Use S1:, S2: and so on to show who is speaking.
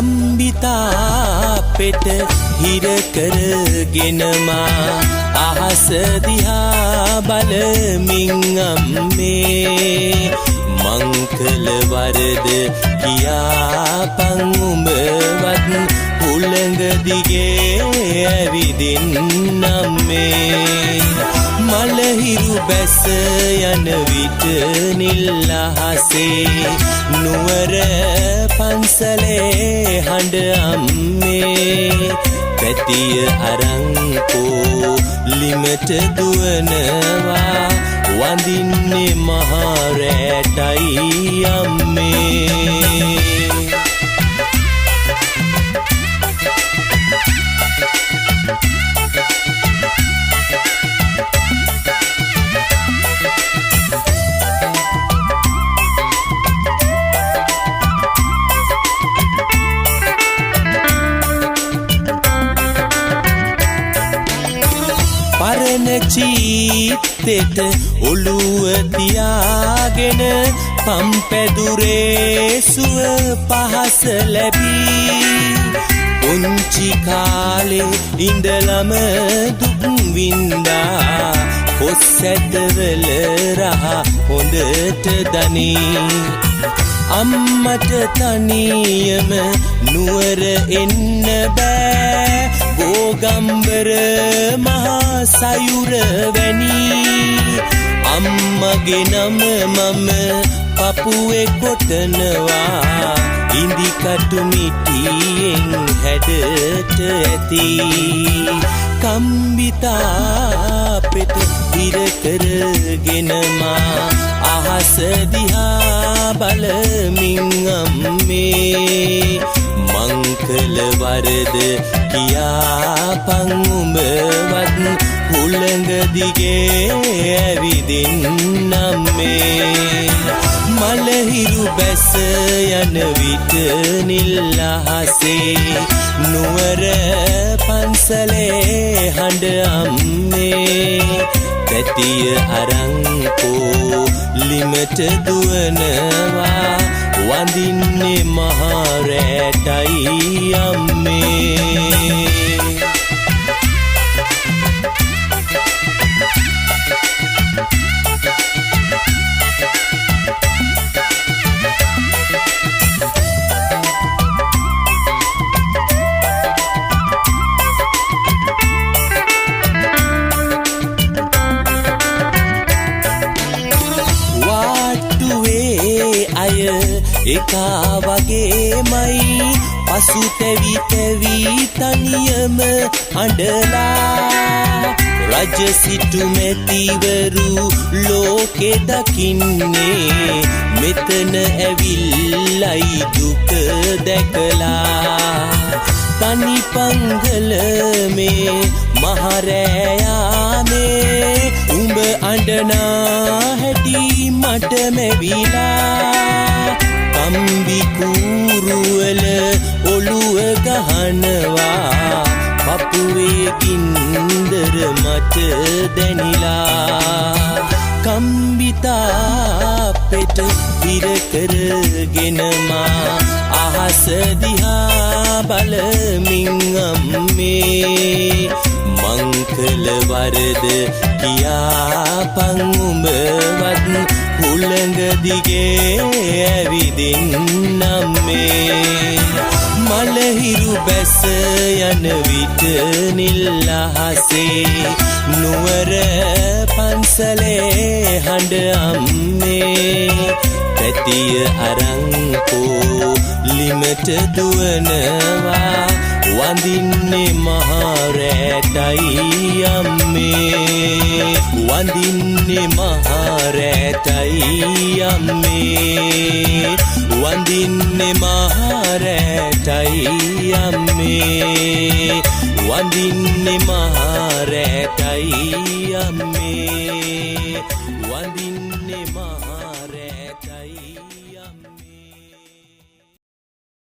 S1: කම්බිතා පෙට හිර කරගෙනමා අහස දිහා බලමින් අම්මේ මං කළ වරද කියාපන් උඹවත් උළඟ දිගේ ඇවිදින් අම්මේ මලහිරු බැස යන විට නිල් අහසේ නුවර පන්සලේ හඬ අම්මේ පැටිය අරන් පොලිමට දුවනවා වඳින්නේ මහ රැටයි අම්මේ පරණ චීත්තෙට ඔළුව තියාගෙන පම්පැදුරේ සුව පහස ලැබී පුංචි කාලේ ඉඳලම දුක් වින්දා කොස්සැටවල රහ හොඳට දනී අම්මට තනියම නුවර එන්න බෑ ගෝගම්බර මහා සයුර වැනි අම්මගේ නම මම පපුවේ කොටනවා ඉඳි කටු මිටියෙන් හැඩට ඇති කම්බිතා පෙට හිර කරගෙනමා අහස දිහා බලමින් අම්මේ මං කළ වරද කියාපන් උඹවත් උළඟ දිගේ ඇවිදින් අම්මේ මලහිරු බැස යන විට නිල් අහසේ නුවර පන්සලේ හඬ අම්මේ පැටිය අරන් පොලිමට දුවනවා වඳින්නේ මහ රැටයි අම්මේ එකා වගේමයි පසු තැවි තැවි තනියම අඬලා රජ සිටු මැතිවරු ලෝකෙ දකින්නේ මෙතන ඇවිල්ලයි දුක දැකලා තනි පංගල මේ මහරෑයාමේ උඹ අඬනා හැටි මට මැවිලා කම්බි කූරුවල ඔළුව ගහනවා පපුවේ ගින්දර මට දැනිලා කම්බිතා පෙට හිර කරගෙනමා අහස දිහා බලමින් අම්මේ මං කළ වරද කියාපන් උඹවත් උළඟ දිගේ ඇවිදින් අම්මේ මලහිරු බැස යන විට නිල් අහසේ නුවර පන්සලේ හඬ අම්මේ පැටිය අරන් පොලිමට දුවනවා වඳින්නේ මහ රැටයි අම්මේ වඳින්නේ මහ රැටයි අම්මේ වඳින්නේ මහ රැටයි අම්මේ වඳින්නේ මහ රැටයි අම්මේ වඳින්නේ මහ